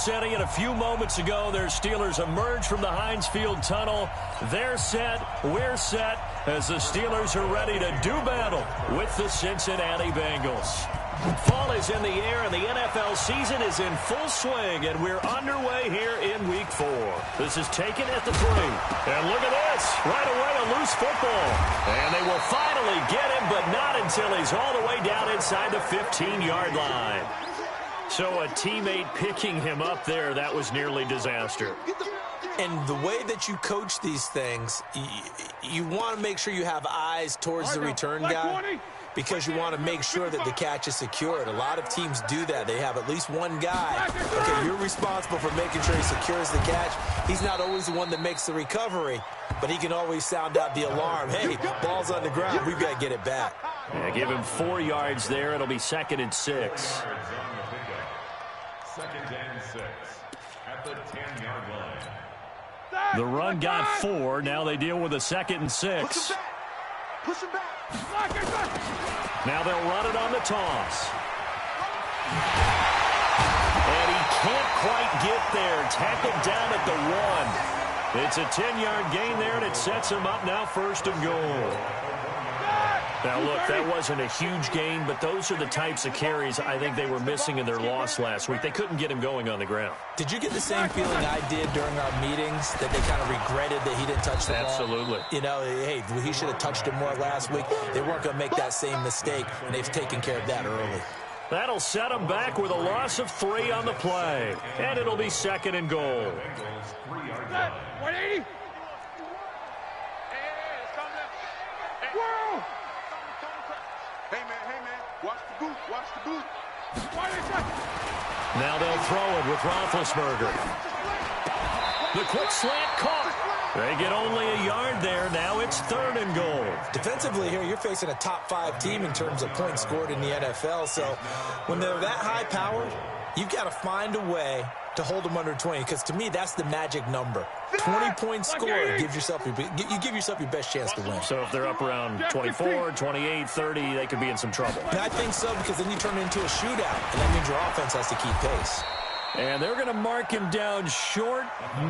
setting it a few moments ago. Their Steelers emerge from the Heinz Field tunnel. They're set, we're set, as the Steelers are ready to do battle with the Cincinnati Bengals. Fall is in the air, and the NFL season is in full swing, and we're underway here in Week 4. This is taken at the 3. And look at this. Right away, a loose football. And they will finally get him, but not until he's all the way down inside the 15-yard line. So a teammate picking him up there, that was nearly disaster. And the way that you coach these things, you want to make sure you have eyes towards the return guy, because you want to make sure that the catch is secured. A lot of teams do that. They have at least one guy. Okay, you're responsible for making sure he secures the catch. He's not always the one that makes the recovery, but he can always sound out the alarm. Hey, ball's on the ground. We've got to get it back. Yeah, give him 4 yards there. It'll be 2nd and 6. 2nd and 6 at the 10-yard line. The run got 4. Now they deal with a 2nd and 6. Push him back. Now they'll run it on the toss. And he can't quite get there. Tackled down at the 1. It's a 10-yard gain there, and it sets him up now 1st and goal. Now, look, that wasn't a huge gain, but those are the types of carries I think they were missing in their loss last week. They couldn't get him going on the ground. Did you get the same feeling I did during our meetings, that they kind of regretted that he didn't touch the ball? Absolutely. You know, hey, he should have touched it more last week. They weren't going to make that same mistake, and they've taken care of that early. That'll set him back with a loss of 3 on the play. And it'll be 2nd and goal. 180. Hey, man, watch the boot. Now they'll throw it with Roethlisberger. The quick slant caught. They get only a yard there. Now it's 3rd and goal. Defensively here, you're facing a top 5 team in terms of points scored in the NFL. So when they're that high powered, you've got to find a way to hold them under 20, because to me, that's the magic number. 20 points scored, you give yourself your best chance to win. So if they're up around 24, 28, 30, they could be in some trouble. And I think so, because then you turn it into a shootout, and that means your offense has to keep pace. And they're going to mark him down short,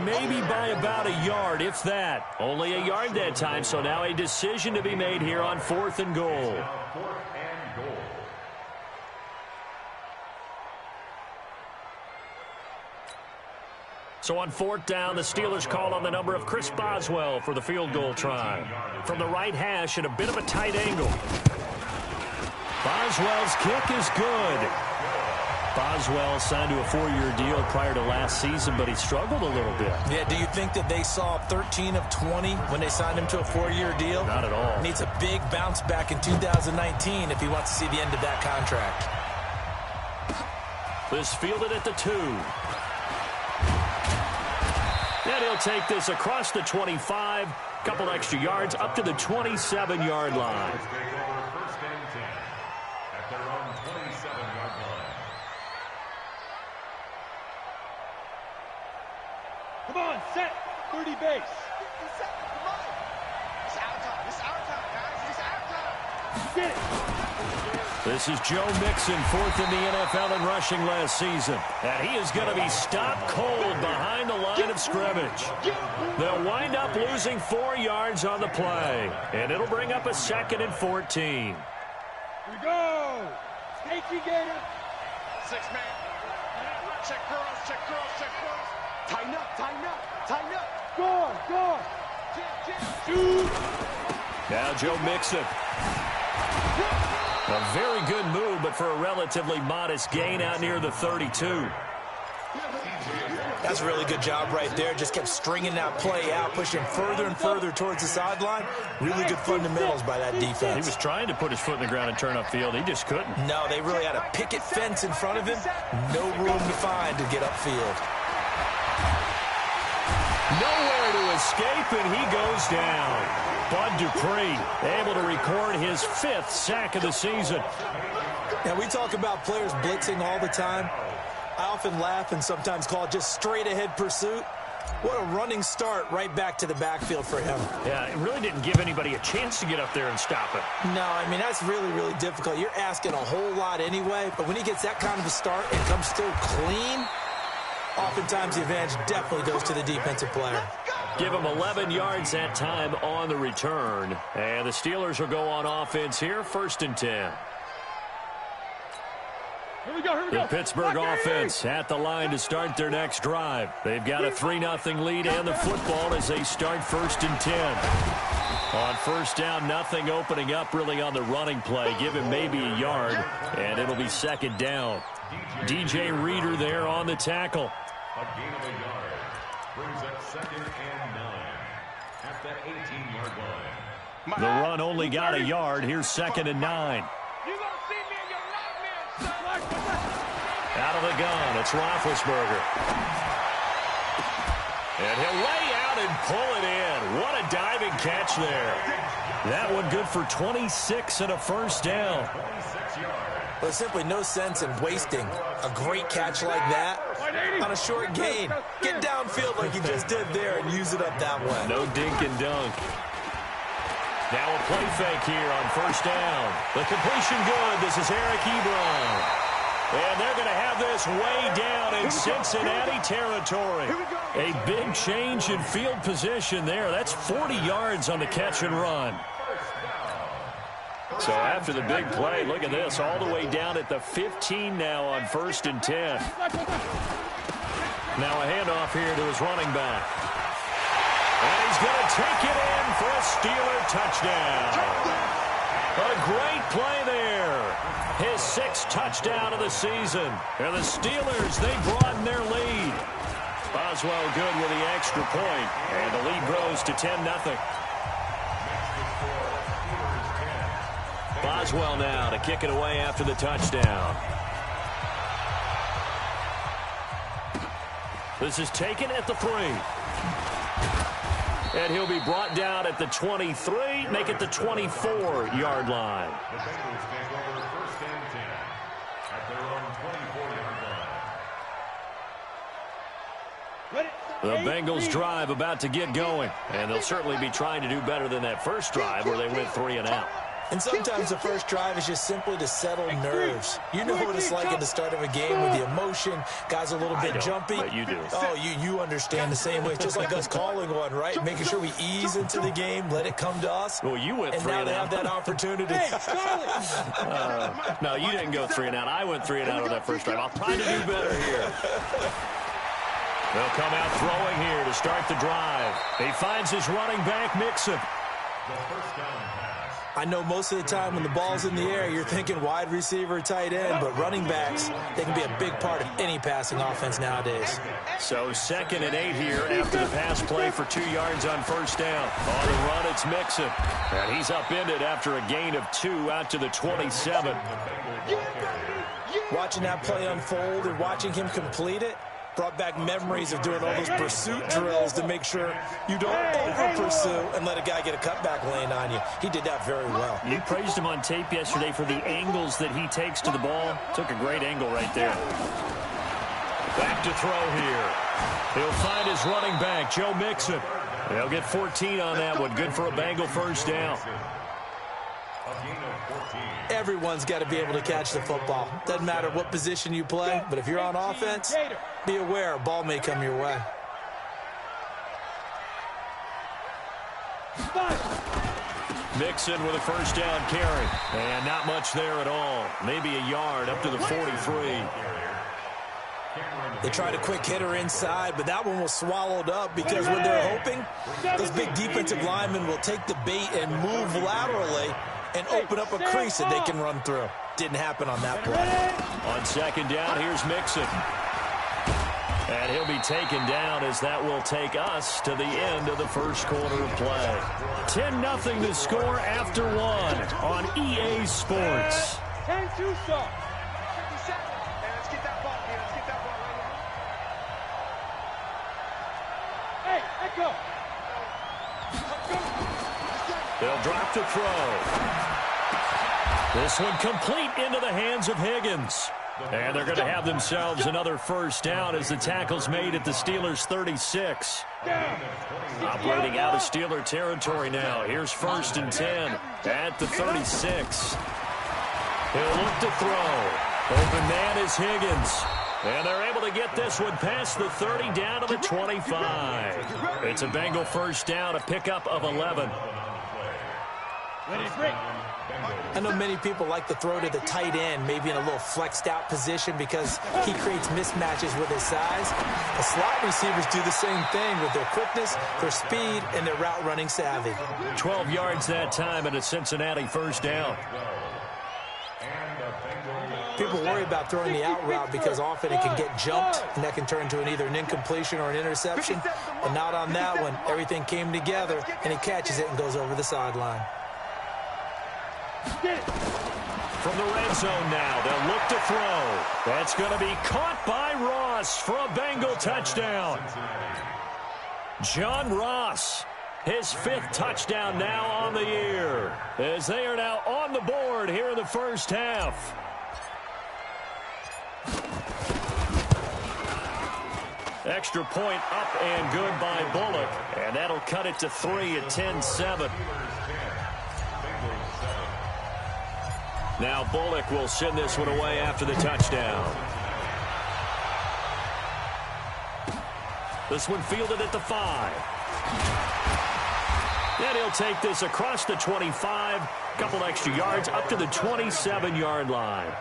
maybe by about a yard, if that. Only a yard that time, so now a decision to be made here on 4th and goal. So on 4th down, the Steelers call on the number of Chris Boswell for the field goal try. From the right hash at a bit of a tight angle. Boswell's kick is good. Boswell signed to a 4-year deal prior to last season, but he struggled a little bit. Yeah, do you think that they saw 13 of 20 when they signed him to a 4-year deal? Not at all. Needs a big bounce back in 2019 if he wants to see the end of that contract. This fielded at the 2. And he'll take this across the 25, couple extra yards up to the 27-yard line. Come on, set. 30 base. Come on. It's our time, guys. It's our time. Get it. This is Joe Mixon, 4th in the NFL in rushing last season. And he is going to be stopped cold behind the line of scrimmage. They'll wind up losing 4 yards on the play. And it'll bring up a 2nd and 14. Here we go. Sneaky Gator. 6-man. Check girls. Tighten up. Go. Shoot. Now Joe Mixon. A very good move, but for a relatively modest gain out near the 32. That's a really good job right there. Just kept stringing that play out, pushing further and further towards the sideline. Really good fundamentals by that defense. He was trying to put his foot in the ground and turn upfield. He just couldn't. No, they really had a picket fence in front of him. No room to find to get upfield. Nowhere to escape, and he goes down. Bud Dupree able to record his 5th sack of the season. Now, we talk about players blitzing all the time. I often laugh and sometimes call it just straight-ahead pursuit. What a running start right back to the backfield for him. Yeah, it really didn't give anybody a chance to get up there and stop him. No, I mean, that's really, really difficult. You're asking a whole lot anyway, but when he gets that kind of a start and comes through clean, Oftentimes, the advantage definitely goes to the defensive player. Give them 11 yards that time on the return. And the Steelers will go on offense here, 1st and 10. Here we go. The Pittsburgh offense at the line to start their next drive. They've got a 3-0 lead and the football as they start 1st and 10. On 1st down, nothing opening up really on the running play. Give him maybe a yard, and it'll be 2nd down. DJ Reader there on the tackle. A gain of a yard. Brings up 2nd and 9 at the 18-yard line. The run only got a yard. Here's 2nd and 9. You gonna see me in your nightmares, son. Out of the gun, it's Roethlisberger. And he'll lay out and pull it in. What a diving catch there. That one good for 26 and a 1st down. 26 yards. There's simply no sense in wasting a great catch like that on a short gain. Get downfield like you just did there and use it up that way. No dink and dunk. Now a play fake here on 1st down. The completion good. This is Eric Ebron. And they're going to have this way down in Cincinnati territory. A big change in field position there. That's 40 yards on the catch and run. So after the big play, look at this, all the way down at the 15 now on 1st and 10. Now a handoff here to his running back. And he's going to take it in for a Steeler touchdown. A great play there. His 6th touchdown of the season. And the Steelers, they broaden their lead. Boswell good with the extra point. And the lead grows to 10-0. Boswell now to kick it away after the touchdown. This is taken at the 3. And he'll be brought down at the 23, make it the 24-yard line. The Bengals take over 1st and 10 at their own 24-yard line. The Bengals drive about to get going, and they'll certainly be trying to do better than that first drive where they went 3 and out. And sometimes the first drive is just simply to settle nerves. You know what it's like at the start of a game with the emotion. Guys are a little bit jumpy. But you do. Oh, you understand the same way. It's just like us calling one, right? Making sure we ease into the game, let it come to us. Well, you went 3 and and now they out. have that opportunity. No, you didn't go 3 and out. I went 3 and out on that first drive. I'll try to do better here. They'll come out throwing here to start the drive. He finds his running back, Mixon. The 1st down pass. I know most of the time when the ball's in the air, you're thinking wide receiver, tight end, but running backs, they can be a big part of any passing offense nowadays. So 2nd and 8 here after the pass play for 2 yards on 1st down. On the run, it's Mixon. And he's upended after a gain of 2 out to the 27. Watching that play unfold and watching him complete it brought back memories of doing all those pursuit drills to make sure you don't over-pursue and let a guy get a cutback laying on you. He did that very well. You praised him on tape yesterday for the angles that he takes to the ball. Took a great angle right there. Back to throw here. He'll find his running back, Joe Mixon. They'll get 14 on that one. Good for a Bengal 1st down. Everyone's got to be able to catch the football. Doesn't matter what position you play, but if you're on offense, be aware a ball may come your way. Mixon with a 1st down carry. And not much there at all. Maybe a yard up to the 43. They tried a quick hitter inside, but that one was swallowed up because what they're hoping, those big defensive linemen will take the bait and move laterally and open up a crease that they can run through. Didn't happen on that play. On 2nd down, here's Mixon. And he'll be taken down as that will take us to the end of the 1st quarter of play. 10-0 to score after 1 on EA Sports. 10-2 stop. 50 seconds. Hey, let's get that ball here. Let's get that ball right here. Hey, echo. They'll drop to throw. This one complete into the hands of Higgins. And they're going to have themselves another 1st down as the tackle's made at the Steelers' 36. Operating out of Steeler territory now. Here's 1st and 10 at the 36. He'll look to throw. Open man is Higgins. And they're able to get this one past the 30 down to the 25. It's a Bengal first down, a pickup of 11. Ready to break. I know many people like to throw to the tight end, maybe in a little flexed out position because he creates mismatches with his size. The slot receivers do the same thing with their quickness, their speed, and their route running savvy. 12 yards that time and a Cincinnati first down. People worry about throwing the out route because often it can get jumped, and that can turn into either an incompletion or an interception. But not on that one. Everything came together, and he catches it and goes over the sideline. From the red zone now, they'll look to throw. That's going to be caught by Ross for a Bengal touchdown. John Ross, his 5th touchdown now on the year, as they are now on the board here in the first half. Extra point up and good by Bullock, and that'll cut it to 3 at 10-7. Now Bullock will send this one away after the touchdown. This one fielded at the 5. And he'll take this across the 25, couple extra yards up to the 27-yard line.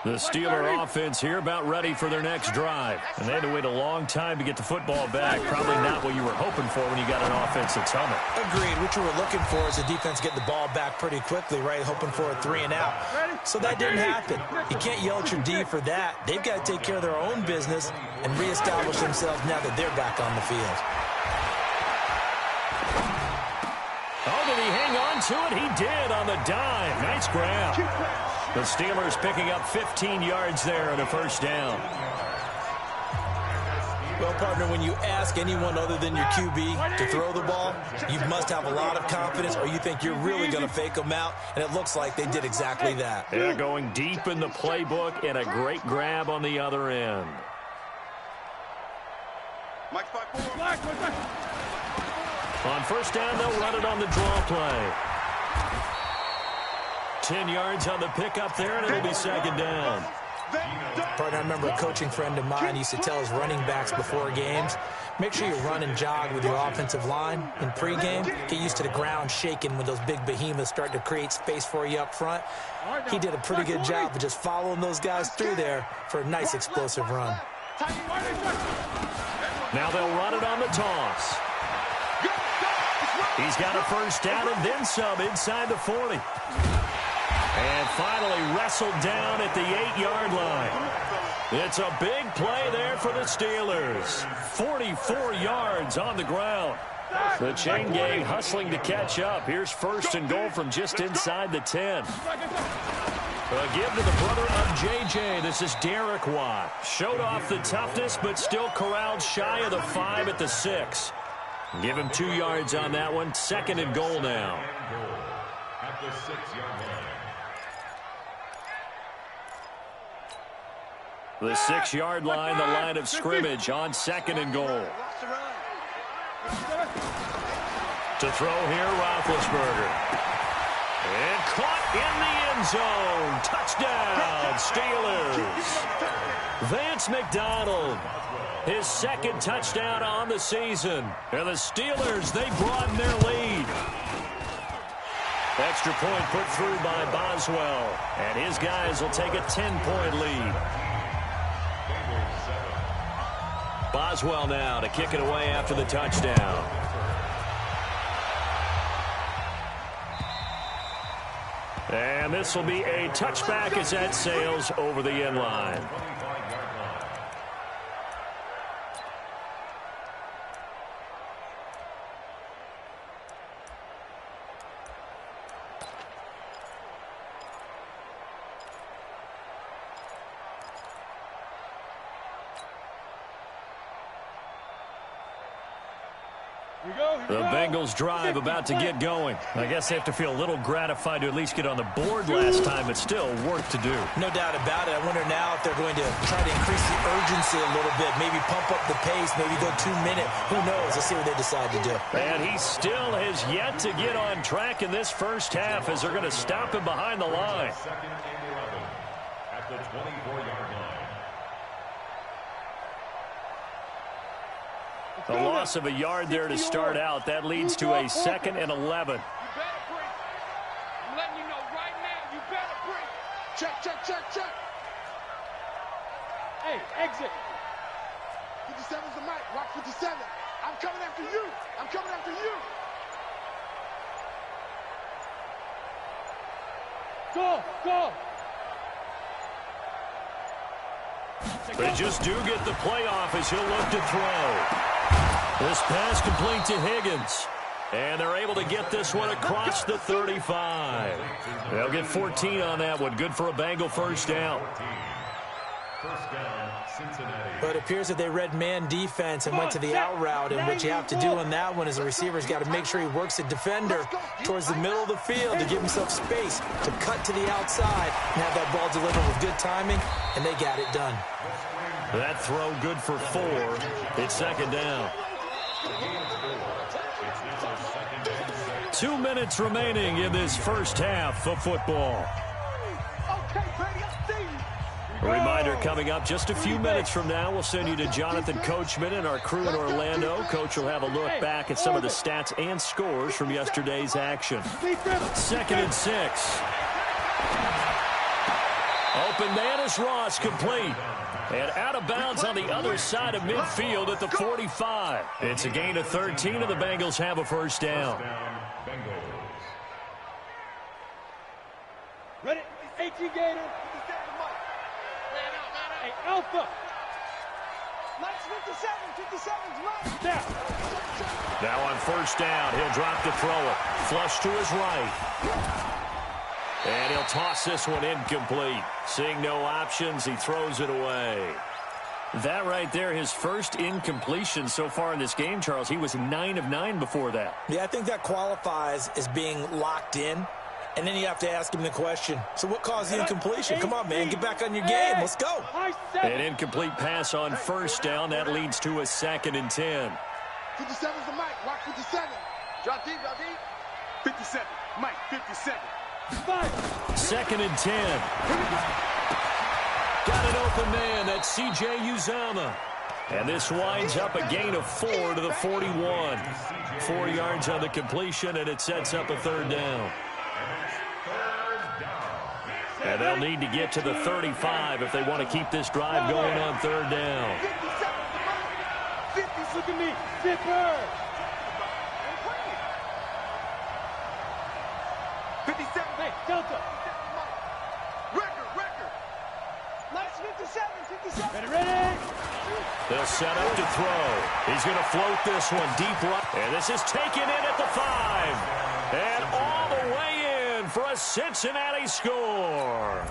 The Steeler offense here about ready for their next drive. And they had to wait a long time to get the football back. Probably not what you were hoping for when you got an offense that's humming. Agreed. What you were looking for is the defense getting the ball back pretty quickly, right? Hoping for a 3 and out. So that didn't happen. You can't yell at your D for that. They've got to take care of their own business and reestablish themselves now that they're back on the field. Oh, did he hang on to it? He did on the dime. Nice grab. The Steelers picking up 15 yards there and a first down. Well, partner, when you ask anyone other than your QB to throw the ball, you must have a lot of confidence or you think you're really going to fake them out, and it looks like they did exactly that. Yeah, going deep in the playbook and a great grab on the other end. On first down, they'll run it on the draw play. 10 yards on the pickup there, and it'll be second down. Partner, I remember a coaching friend of mine used to tell his running backs before games, make sure you run and jog with your offensive line in pregame. Get used to the ground shaking when those big behemoths start to create space for you up front. He did a pretty good job of just following those guys through there for a nice explosive run. Now they'll run it on the toss. He's got a first down and then some inside the 40. And finally wrestled down at the 8-yard line. It's a big play there for the Steelers. 44 yards on the ground. The chain gang hustling to catch up. Here's first and goal from just inside the 10. A give to the brother of J.J. This is Derek Watt. Showed off the toughness, but still corralled shy of the 5 at the 6. Give him 2 yards on that one. Second and goal now. At the 6-yard line. The 6-yard line, the line of scrimmage on second and goal. To throw here, Roethlisberger. And caught in the end zone. Touchdown, Steelers. Vance McDonald, his second touchdown on the season. And the Steelers, they broaden their lead. Extra point put through by Boswell. And his guys will take a 10-point lead. Boswell now to kick it away after the touchdown. And this will be a touchback as that sails over the end line. The Bengals drive about to get going. I guess they have to feel a little gratified to at least get on the board last time, but still work to do. No doubt about it. I wonder now if they're going to try to increase the urgency a little bit, maybe pump up the pace, maybe go 2 minutes. Who knows? Let's see what they decide to do. And he still has yet to get on track in this first half as they're going to stop him behind the line. Second and 11 at the 24-yard line. A loss of a yard there to start out. That leads to a 2nd and 11. You better break. I'm letting you know right now, you better break. Check. Hey, exit. 57's the mic. Watch 57. I'm coming after you. Go. They just do get the playoff as he'll look to throw. This pass complete to Higgins. And they're able to get this one across the 35. They'll get 14 on that one. Good for a Bengal first down. First down, Cincinnati. But it appears that they read man defense and went to the out route, and what you have to do on that one is the receiver's got to make sure he works the defender towards the middle of the field to give himself space to cut to the outside and have that ball delivered with good timing, and they got it done. That throw good for 4. It's 2nd down. 2 minutes remaining in this first half of football. Okay, Brady, I see you. A reminder coming up just a few minutes from now. We'll send you to Jonathan Coachman and our crew in Orlando. Coach will have a look back at some of the stats and scores from yesterday's action. 2nd and 6. Open man is Ross, complete. And out of bounds on the other side of midfield at the 45. It's a gain of 13, and the Bengals have a first down. Ready? 18 Gator. Hey, Alpha. Mike's 57's Mike. Down. Now on first down, he'll drop to throw it. Flush to his right. And he'll toss this one incomplete. Seeing no options, he throws it away. That right there, his first incompletion so far in this game, Charles. He was 9 of 9 before that. Yeah, I think that qualifies as being locked in. And then you have to ask him the question, so what caused the incompletion? Come on, man, get back on your game. Let's go. An incomplete pass on first down. That leads to a 2nd and 10. 57's the mic. Watch 57. Drop deep. 57. Mike, 57. 2nd and 10. Got an open man. That's C.J. Uzama. And this winds up a gain of 4 to the 41. 4 yards on the completion, and it sets up a 3rd down. And they'll need to get to the 35 if they want to keep this drive going on 3rd down. 50's look at me. Zipper. 57. Hey, Delta. Record. Mike's 57. Ready. They'll set up to throw. He's going to float this one deep right. And this is taken in at the 5. And all the way in for a Cincinnati score.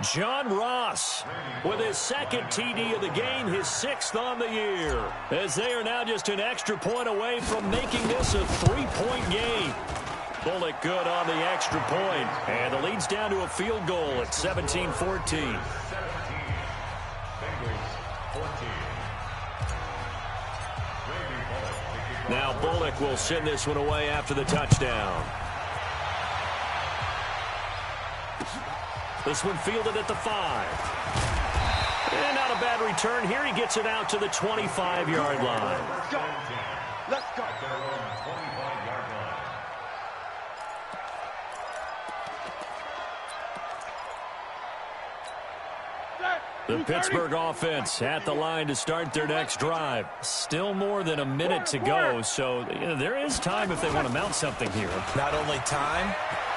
John Ross with his 2nd TD of the game, his 6th on the year. As they are now just an extra point away from making this a 3-point game. Bullock good on the extra point. And the lead's down to a field goal at 17-14. Now Bullock will send this one away after the touchdown. This one fielded at the 5. And not a bad return here. He gets it out to the 25-yard line. Let's go. The Pittsburgh offense at the line to start their next drive. Still more than a minute to go, so there is time if they want to mount something here. Not only time,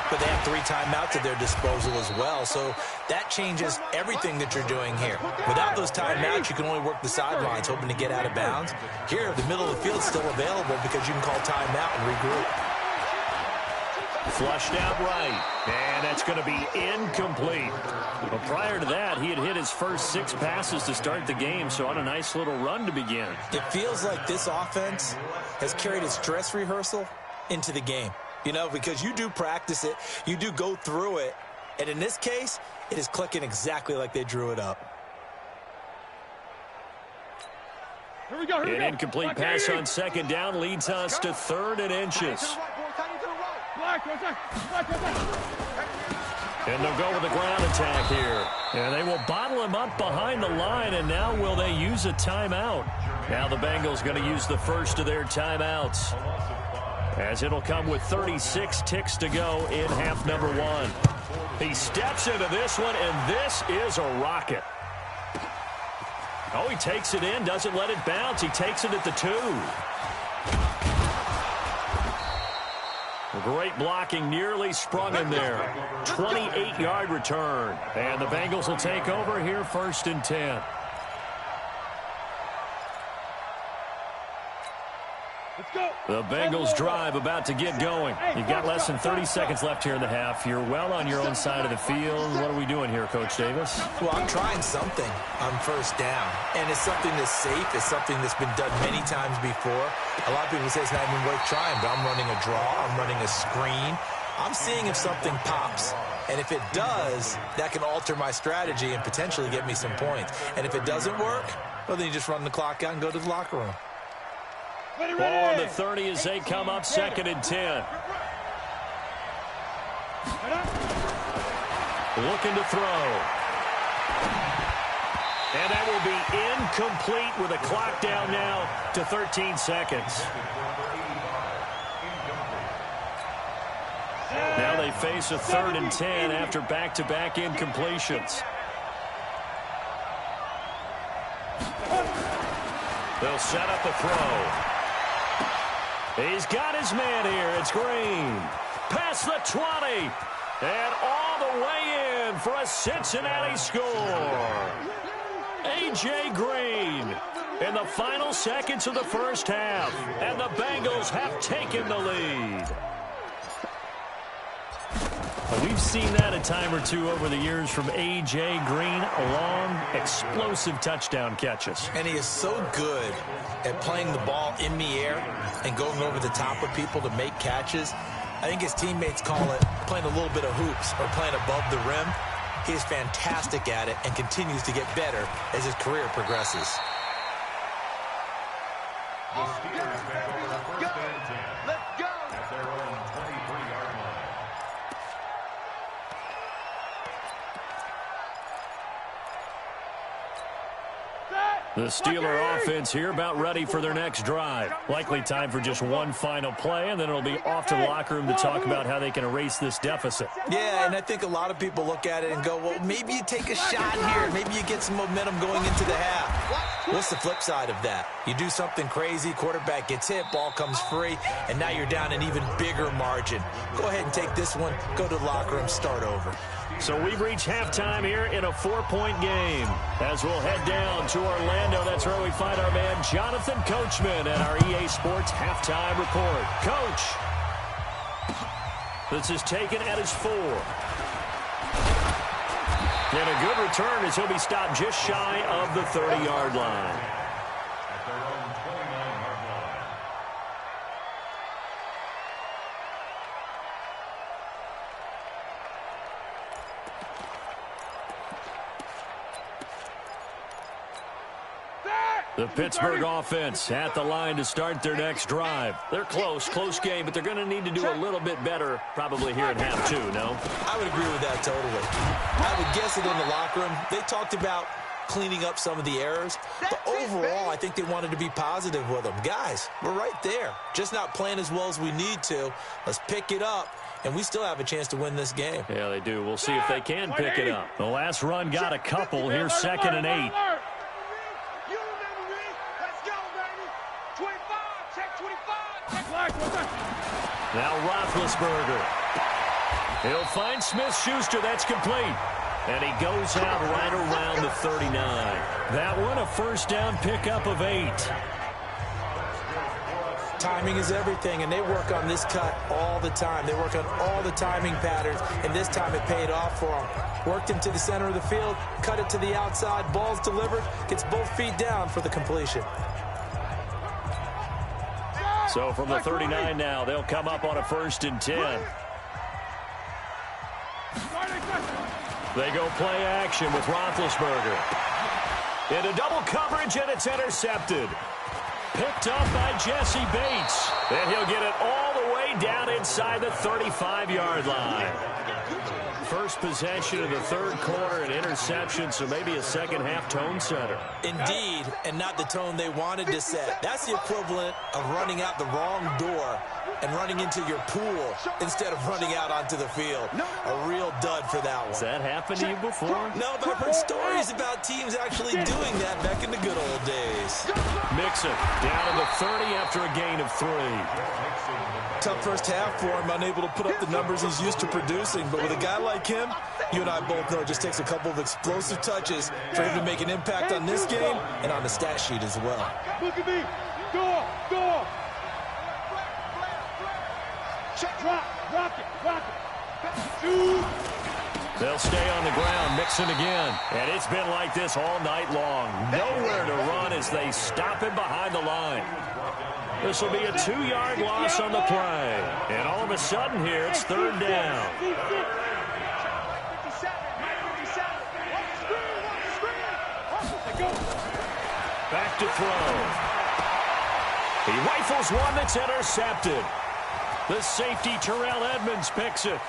but they have 3 timeouts at their disposal as well, so that changes everything that you're doing here. Without those timeouts, you can only work the sidelines, hoping to get out of bounds. Here, the middle of the field is still available because you can call timeout and regroup. Flushed out right. And that's going to be incomplete. Well, prior to that, he had hit his first 6 passes to start the game, so on a nice little run to begin. It feels like this offense has carried its dress rehearsal into the game. You know, because you do practice it, you do go through it, and in this case, it is clicking exactly like they drew it up. Here we go. An incomplete pass on second down leads us to 3rd and inches. And they'll go with the ground attack here. And they will bottle him up behind the line, and now will they use a timeout? Now the Bengals going to use the first of their timeouts, as it'll come with 36 ticks to go in half number 1. He steps into this one, and this is a rocket. Oh, he takes it in, doesn't let it bounce. He takes it at the 2. Great blocking, nearly sprung him there. 28-yard return. And the Bengals will take over here, 1st and 10. The Bengals drive about to get going. You've got less than 30 seconds left here in the half. You're well on your own side of the field. What are we doing here, Coach Davis? Well, I'm trying something on 1st down, and it's something that's safe. It's something that's been done many times before. A lot of people say it's not even worth trying, but I'm running a draw. I'm running a screen. I'm seeing if something pops. And if it does, that can alter my strategy and potentially get me some points. And if it doesn't work, well, then you just run the clock out and go to the locker room. Ball on the 30 as they come up 2nd and 10. Looking to throw. And that will be incomplete with a clock down now to 13 seconds. Now they face a 3rd and 10 after back-to-back incompletions. They'll set up the throw. He's got his man here. It's Green. Past the 20. And all the way in for a Cincinnati score. A.J. Green in the final seconds of the first half. And the Bengals have taken the lead. We've seen that a time or two over the years from A.J. Green. Long, explosive touchdown catches. And he is so good at playing the ball in the air and going over the top of people to make catches. I think his teammates call it playing a little bit of hoops or playing above the rim. He is fantastic at it and continues to get better as his career progresses. The Steelers back over 1st and 10. Let's go. At their own 23-yard line. The Steeler offense here about ready for their next drive. Likely time for just one final play, and then it'll be off to the locker room to talk about how they can erase this deficit. Yeah, and I think a lot of people look at it and go, well, maybe you take a shot here. Maybe you get some momentum going into the half. What's the flip side of that? You do something crazy, quarterback gets hit, ball comes free, and now you're down an even bigger margin. Go ahead and take this one, go to the locker room, start over. So we've reached halftime here in a 4-point game. As we'll head down to Orlando, that's where we find our man Jonathan Coachman and our EA Sports halftime report. Coach, this is taken at his 4. And a good return as he'll be stopped just shy of the 30-yard line. At their own 29-yard line. The Pittsburgh offense at the line to start their next drive. They're close game, but they're going to need to do a little bit better probably here in half 2, no? I would agree with that totally. I would guess it in the locker room. They talked about cleaning up some of the errors, but overall, I think they wanted to be positive with them. Guys, we're right there. Just not playing as well as we need to. Let's pick it up, and we still have a chance to win this game. Yeah, they do. We'll see if they can pick it up. The last run got a couple. Here's 2nd and 8. Now Roethlisberger. He'll find Smith-Schuster. That's complete. And he goes out right around the 39. That one a first down pickup of 8. Timing is everything, and they work on this cut all the time. They work on all the timing patterns, and this time it paid off for them. Worked him to the center of the field, cut it to the outside, ball's delivered, gets both feet down for the completion. So from the 39 now, they'll come up on a 1st and 10. They go play action with Roethlisberger. Into double coverage, and it's intercepted. Picked up by Jesse Bates. And he'll get it all the way down inside the 35-yard line. First possession of the 3rd quarter, an interception, so maybe a second-half tone setter. Indeed, and not the tone they wanted to set. That's the equivalent of running out the wrong door and running into your pool instead of running out onto the field. A real dud for that one. Has that happened to you before? No, but I've heard stories about teams actually doing that back in the good old days. Mixon down to the 30 after a gain of 3. Tough first half for him, unable to put up the numbers he's used to producing. But with a guy like him, you and I both know it just takes a couple of explosive touches for him to make an impact on this game and on the stat sheet as well. Look at me. Door. Rock it. They'll stay on the ground, Mixon again. And it's been like this all night long. Nowhere to run as they stop him behind the line. This will be a 2-yard loss on the play. And all of a sudden here, it's 3rd down. Back to throw. He rifles one that's intercepted. The safety, Terrell Edmonds, picks it.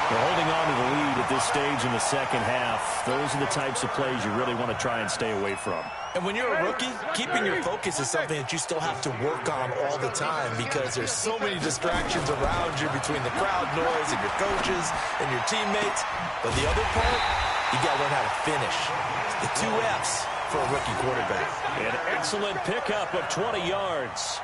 They're holding on to the lead at this stage in the second half. Those are the types of plays you really want to try and stay away from. And when you're a rookie, keeping your focus is something that you still have to work on all the time because there's so many distractions around you between the crowd noise and your coaches and your teammates. But the other part, you got to learn how to finish. The 2 F's for a rookie quarterback. An excellent pickup of 20 yards.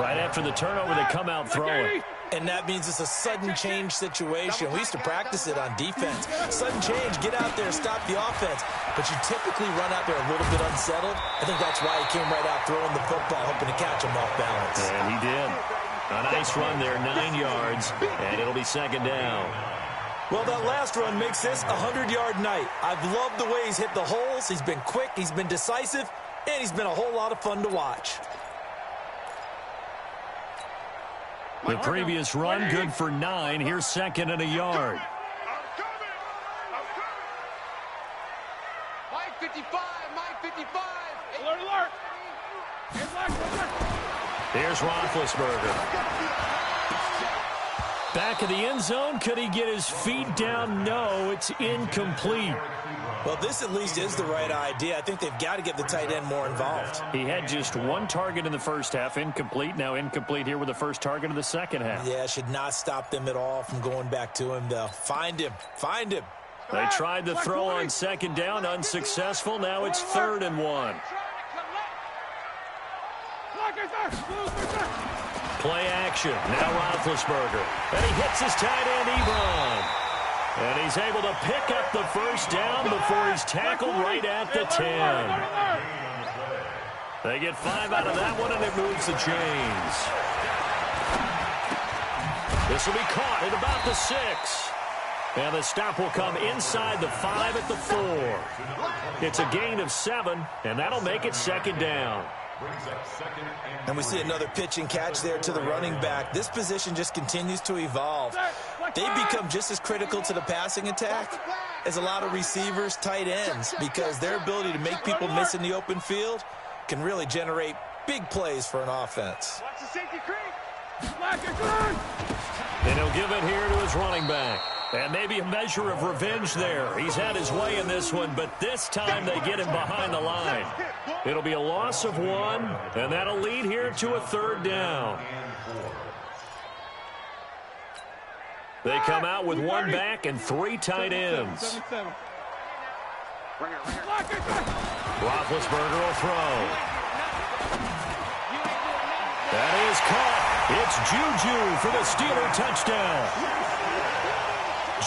Right after the turnover, they come out throwing. And that means it's a sudden change situation. We used to practice it on defense. Sudden change, get out there, stop the offense. But you typically run out there a little bit unsettled. I think that's why he came right out throwing the football, hoping to catch him off balance. And he did. A nice run there, 9 yards, and it'll be 2nd down. Well, that last run makes this a 100-yard night. I've loved the way he's hit the holes. He's been quick, he's been decisive, and he's been a whole lot of fun to watch. The previous run, good for 9. Here's 2nd and a yard. Mike 55. Alert. Here's Roethlisberger. Back of the end zone. Could he get his feet down? No, it's incomplete. Well, this at least is the right idea. I think they've got to get the tight end more involved. He had just 1 target in the first half, incomplete. Now incomplete here with the first target of the second half. Yeah, should not stop them at all from going back to him, though. Find him. They tried the throw on 2nd down, unsuccessful. Now it's 3rd and 1. Play action. Now Roethlisberger. And he hits his tight end, Ebron. And he's able to pick up the first down before he's tackled right at the 10. They get 5 out of that one, and it moves the chains. This will be caught at about the 6. And the stop will come inside the 5 at the 4. It's a gain of 7, and that'll make it 2nd down. And we see another pitch and catch there to the running back. This position just continues to evolve. They become just as critical to the passing attack as a lot of receivers, tight ends, because their ability to make people miss in the open field can really generate big plays for an offense. And he'll give it here to his running back. And maybe a measure of revenge there. He's had his way in this one, but this time they get him behind the line. It'll be a loss of 1, and that'll lead here to a 3rd down. They come out with 1 back and 3 tight ends. Roethlisberger will throw. That is caught. It's Juju for the Steeler touchdown.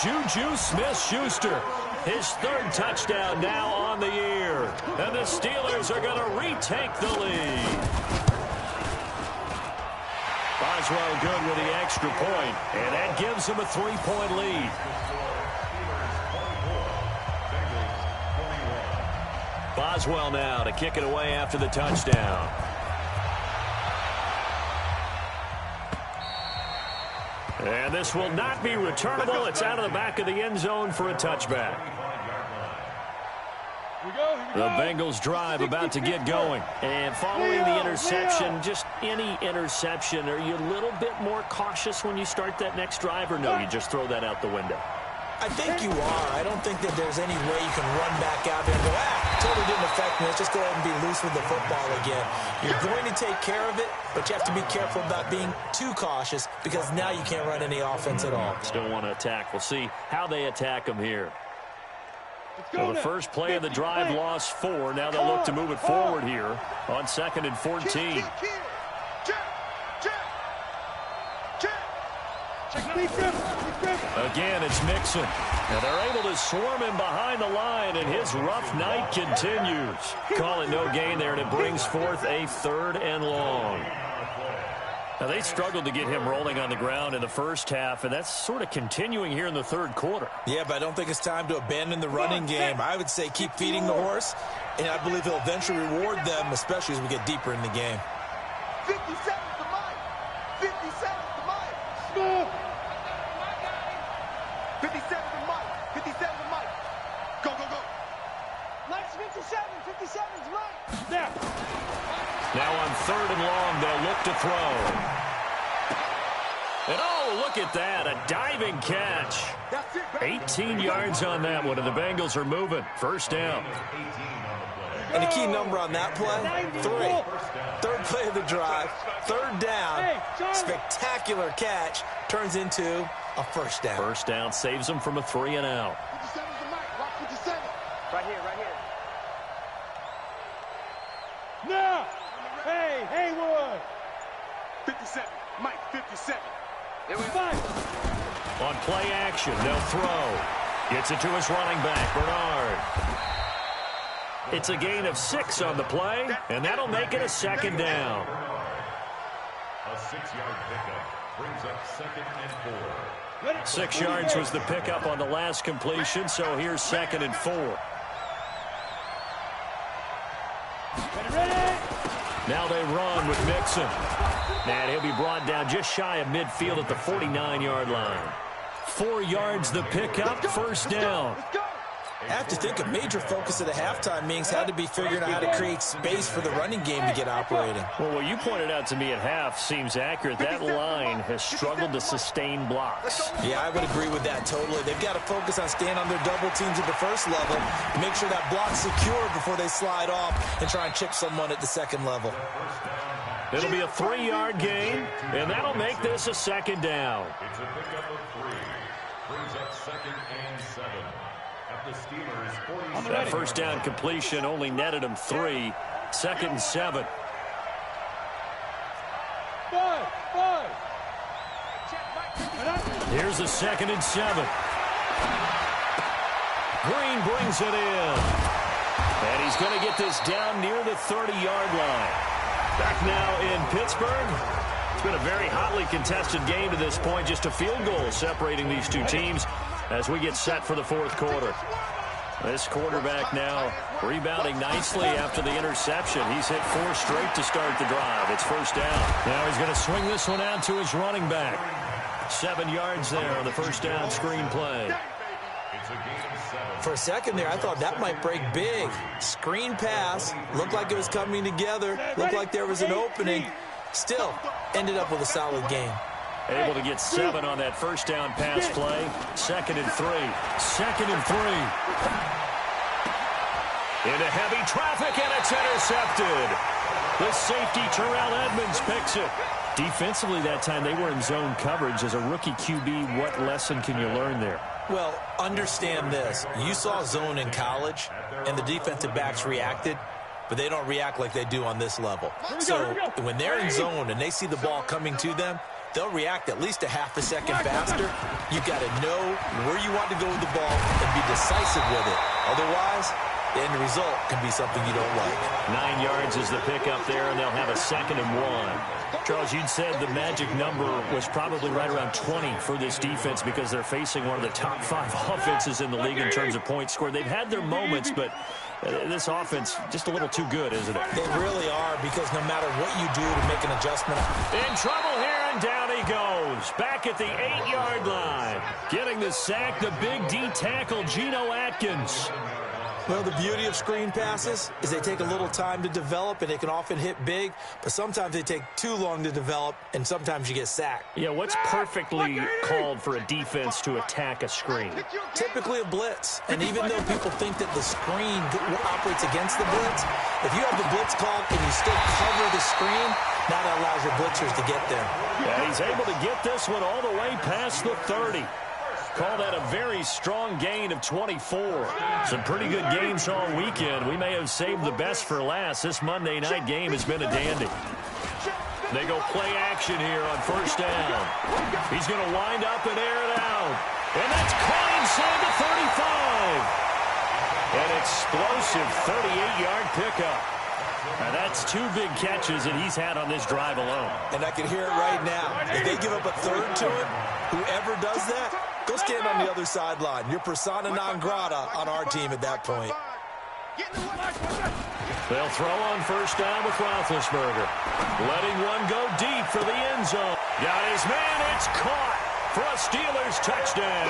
Juju Smith-Schuster His third touchdown now on the year. And the Steelers are going to retake the lead. Boswell good with the extra point, and that gives him a 3-point lead. Boswell now to kick it away after the touchdown. And this will not be returnable. It's out of the back of the end zone for a touchback. The Bengals drive about to get going. And following the interception, just any interception, are you a little bit more cautious when you start that next drive, or no, you just throw that out the window? I think you are. I don't think that there's any way you can run back out there and go, totally didn't affect me. Let's just go ahead and be loose with the football again. You're going to take care of it, but you have to be careful about being too cautious because now you can't run any offense at all. Still want to attack. We'll see how they attack them here. So the first play of the drive lost 4. Now they'll look to move it forward here on 2nd and 14. Again, it's Mixon. And they're able to swarm him behind the line, and his rough night continues. Call it no gain there, and it brings forth a 3rd and long. Now, they struggled to get him rolling on the ground in the first half, and that's sort of continuing here in the 3rd quarter. Yeah, but I don't think it's time to abandon the running game. I would say keep feeding the horse, and I believe he'll eventually reward them, especially as we get deeper in the game. 57 to Mike. 57 to Mike. 57 to Mike. 57 to Mike. Go, go, go. Mike's 57. 57 to Mike. There. Now on 3rd and long, they'll look to throw. And oh, look at that, a diving catch. 18 yards on that one, and the Bengals are moving. First down. And the key number on that play, 3. 3rd play of the drive, 3rd down, spectacular catch, turns into a first down. First down saves them from a 3 and out. 57 to Mike. Watch 57. Right here, right here. Now. Hey, Haywood. 57. Mike, 57. There we go. On play action, they'll throw. Gets it to his running back, Bernard. It's a gain of 6 on the play, and that'll make it a 2nd down. A 6-yard pickup brings up 2nd and 4. 6 yards was the pickup on the last completion, so here's 2nd and 4. Now they run with Mixon. And he'll be brought down just shy of midfield at the 49-yard line. 4 yards the pickup, first down. I have to think a major focus of the halftime meetings had to be figuring out how to create space for the running game to get operating. Well, what you pointed out to me at half seems accurate. That line has struggled to sustain blocks. Yeah, I would agree with that totally. They've got to focus on staying on their double teams at the first level, make sure that block's secure before they slide off and try and chip someone at the 2nd level. It'll be a 3-yard gain, and that'll make this a 2nd down. It's a pickup of 3. Brings up 2nd and 7. At the Steelers' 47. That first down completion only netted him 3. 2nd and 7. 5. Here's a 2nd and 7. Green brings it in. And he's going to get this down near the 30-yard line. Back now in Pittsburgh. It's been a very hotly contested game to this point. Just a field goal separating these two teams as we get set for the 4th quarter. This quarterback now rebounding nicely after the interception. He's hit 4 straight to start the drive. It's first down. Now he's going to swing this one out to his running back. 7 yards there on the first down screen play. For a second there, I thought that might break big. Screen pass. Looked like it was coming together. Looked like there was an opening. Still, ended up with a solid game. Able to get 7 on that first down pass play. 2nd and 3. 2nd and 3. Into heavy traffic, and it's intercepted. The safety, Terrell Edmonds, picks it. Defensively that time, they were in zone coverage. As a rookie QB, what lesson can you learn there? Well, understand this. You saw zone in college, and the defensive backs reacted, but they don't react like they do on this level. So when they're in zone and they see the ball coming to them, they'll react at least a half a second faster. You've got to know where you want to go with the ball and be decisive with it. Otherwise, the end result can be something you don't like. 9 yards is the pickup there, and they'll have a 2nd and 1. Charles, you'd said the magic number was probably right around 20 for this defense because they're facing one of the top 5 offenses in the league in terms of points scored. They've had their moments, but this offense just a little too good, isn't it? They really are, because no matter what you do to make an adjustment. In trouble here, and down he goes. Back at the 8-yard line. Getting the sack, the big D tackle, Geno Atkins. Well, the beauty of screen passes is they take a little time to develop, and they can often hit big, but sometimes they take too long to develop, and sometimes you get sacked. Yeah, what's perfectly called for a defense to attack a screen? Typically a blitz, and even though people think that the screen operates against the blitz, if you have the blitz called and you still cover the screen, now that allows your blitzers to get there. Yeah, he's able to get this one all the way past the 30. Call that a very strong gain of 24. Some pretty good games all weekend. We may have saved the best for last. This Monday night game has been a dandy. They go play action here on 1st down. He's going to wind up and air it out. And that's caught inside the 35. An explosive 38-yard pickup. Now that's 2 big catches that he's had on this drive alone. And I can hear it right now. If they give up a 3rd to him, whoever does that, go stand on the other sideline. You're persona non grata on our team at that point. They'll throw on 1st down with Roethlisberger. Letting one go deep for the end zone. Got his man. It's caught for a Steelers touchdown.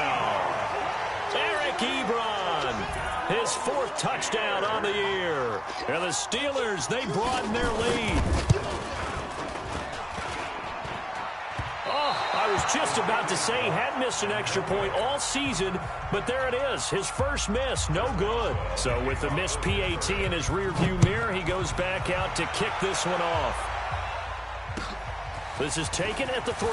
Eric Ebron, his 4th touchdown on the year. And the Steelers, they broaden their lead. I was just about to say he hadn't missed an extra point all season, but there it is. His first miss, no good. So with the missed PAT in his rearview mirror, he goes back out to kick this one off. This is taken at the 3.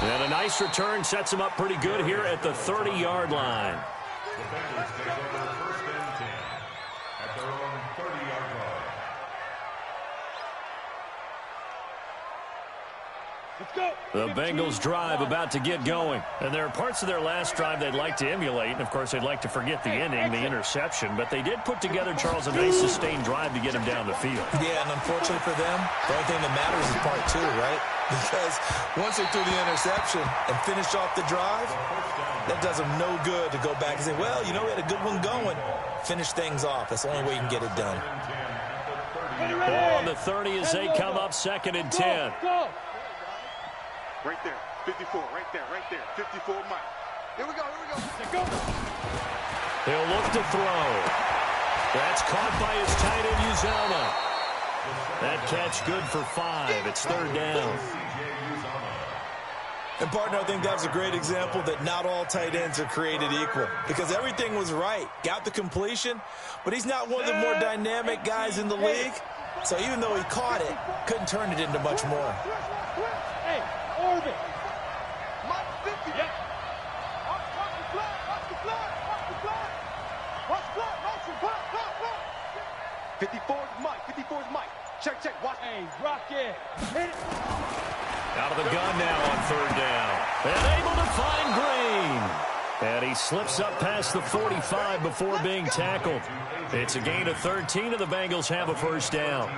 And a nice return sets him up pretty good here at the 30-yard line. The Bengals take over 1st and 10 at their own 30-yard line. The Bengals drive about to get going. And there are parts of their last drive they'd like to emulate. And, of course, they'd like to forget the inning, the interception. But they did put together, Charles, a nice sustained drive to get him down the field. Yeah, and unfortunately for them, the only thing that matters is part 2, right? Because once they threw the interception and finished off the drive, that does them no good to go back and say, well, you know, we had a good one going. Finish things off. That's the only way you can get it done. Ball on the 30 as they come up 2nd and 10. Right there, 54, right there, 54 Mike. Here we go. He'll look to throw. That's caught by his tight end, Uzomah. That catch good for 5. It's 3rd down. And, partner, I think that was a great example that not all tight ends are created equal, because everything was right. Got the completion, but he's not one of the more dynamic guys in the league. So even though he caught it, couldn't turn it into much more. Hey, Orbit. Mike 50. Yep. Watch the blood. Watch the blood. 54 is Mike. 54 is Mike. Check. Watch. Hey, rock it. Hit it. Out of the gun now on 3rd down. And able to find Green. And he slips up past the 45 before being tackled. It's a gain of 13, and the Bengals have a 1st down.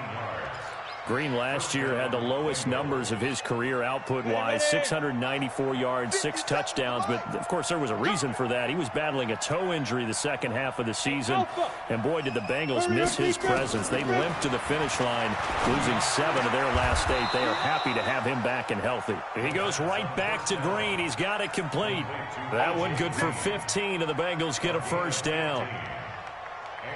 Green last year had the lowest numbers of his career output-wise, 694 yards, 6 touchdowns. But, of course, there was a reason for that. He was battling a toe injury the second half of the season. And, boy, did the Bengals miss his presence. They limped to the finish line, losing 7 of their last 8. They are happy to have him back and healthy. He goes right back to Green. He's got it complete. That one good for 15, and the Bengals get a 1st down.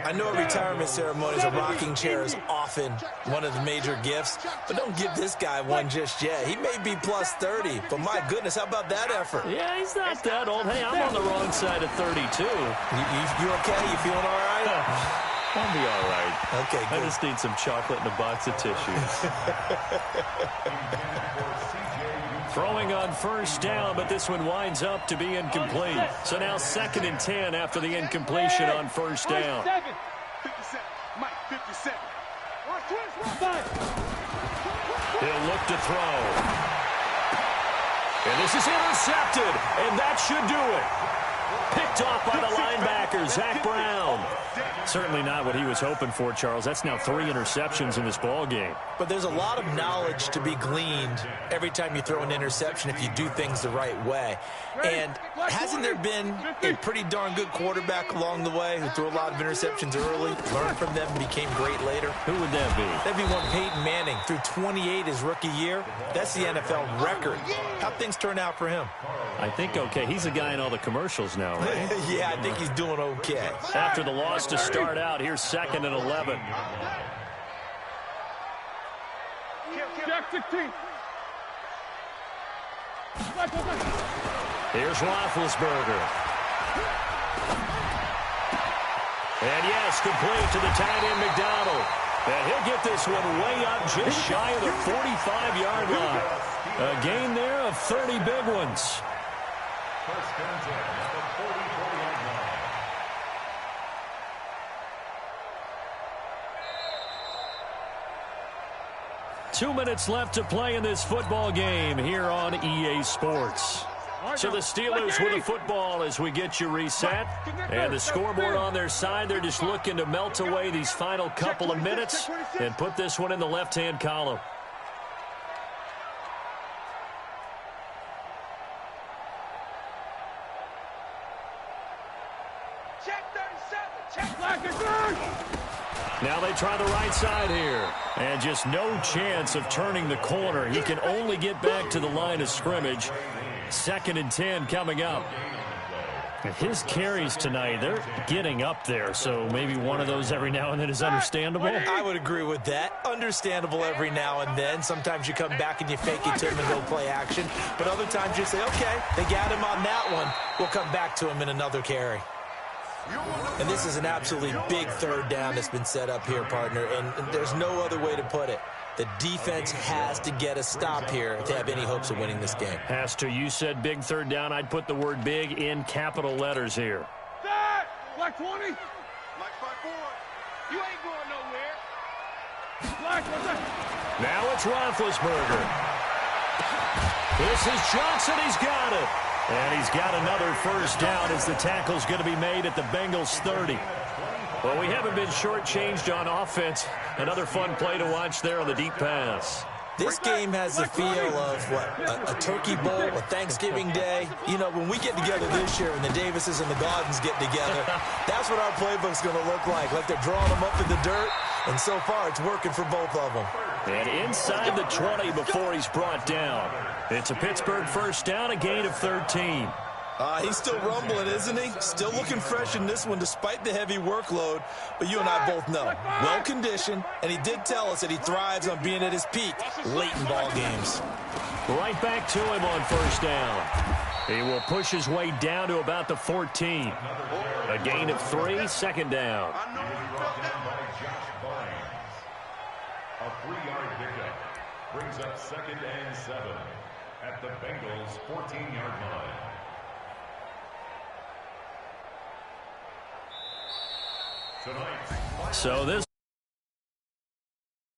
I know at retirement ceremonies, a rocking chair is often one of the major gifts, but don't give this guy one just yet. He may be plus 30, but my goodness, how about that effort? Yeah, he's not that old. Hey, I'm on the wrong side of 32. You okay? You feeling all right? I'll be all right. Okay, good. I just need some chocolate and a box of tissues. Throwing on 1st down, but this one winds up to be incomplete. So now 2nd and 10 after the incompletion on 1st down. 57. Mike 57. He'll look to throw. And this is intercepted, and that should do it. Picked off by the linebacker, Zach Brown. Certainly not what he was hoping for, Charles. That's now 3 interceptions in this ball game. But there's a lot of knowledge to be gleaned every time you throw an interception if you do things the right way. And hasn't there been a pretty darn good quarterback along the way who threw a lot of interceptions early, learned from them, and became great later? Who would that be? That'd be one Peyton Manning. Threw 28 his rookie year. That's the NFL record. How'd things turn out for him? I think okay. He's a guy in all the commercials now, right? Yeah, I think he's doing okay. After the loss to start out, here's 2nd and 11. Jack 16. Here's Roethlisberger. And yes, complete to the tight end McDonald. And he'll get this one way up just shy of the 45-yard line. A gain there of 30 big ones. First and 10 at the 44-yard line. Two minutes left to play in this football game here on EA Sports. So the Steelers with the football as we get you reset. And the scoreboard on their side, they're just looking to melt away these final couple of minutes and put this one in the left-hand column. Check 37. Check. Now they try the right side here. And just no chance of turning the corner. He can only get back to the line of scrimmage. 2nd and 10 coming up. And his carries tonight, they're getting up there. So maybe one of those every now and then is understandable. I would agree with that. Understandable every now and then. Sometimes you come back and you fake it to him and go play action. But other times you say, okay, they got him on that one. We'll come back to him in another carry. And this is an absolutely big 3rd down that's been set up here, partner, and there's no other way to put it. The defense has to get a stop here to have any hopes of winning this game. Has to. You said big 3rd down. I'd put the word big in capital letters here. Black 20. Black 5-4. You ain't going nowhere. Black, Now it's Roethlisberger. This is Johnson. He's got it. And he's got another first down as the tackle's going to be made at the Bengals 30. Well, we haven't been shortchanged on offense. Another fun play to watch there on the deep pass. This game has the feel of, what, a turkey bowl, a Thanksgiving day. You know, when we get together this year and the Davises and the Gardens get together, that's what our playbook's going to look like they're drawing them up in the dirt. And so far, it's working for both of them. And inside the 20 before he's brought down. It's a Pittsburgh first down, a gain of 13. He's still rumbling, isn't he? Still looking fresh in this one despite the heavy workload. But you and I both know, well-conditioned, and he did tell us that he thrives on being at his peak late in ball games. Right back to him on first down. He will push his way down to about the 14. A gain of 3, 2nd down. A 3-yard pickup brings up 2nd and 7 at the Bengals 14-yard line. Tonight. So this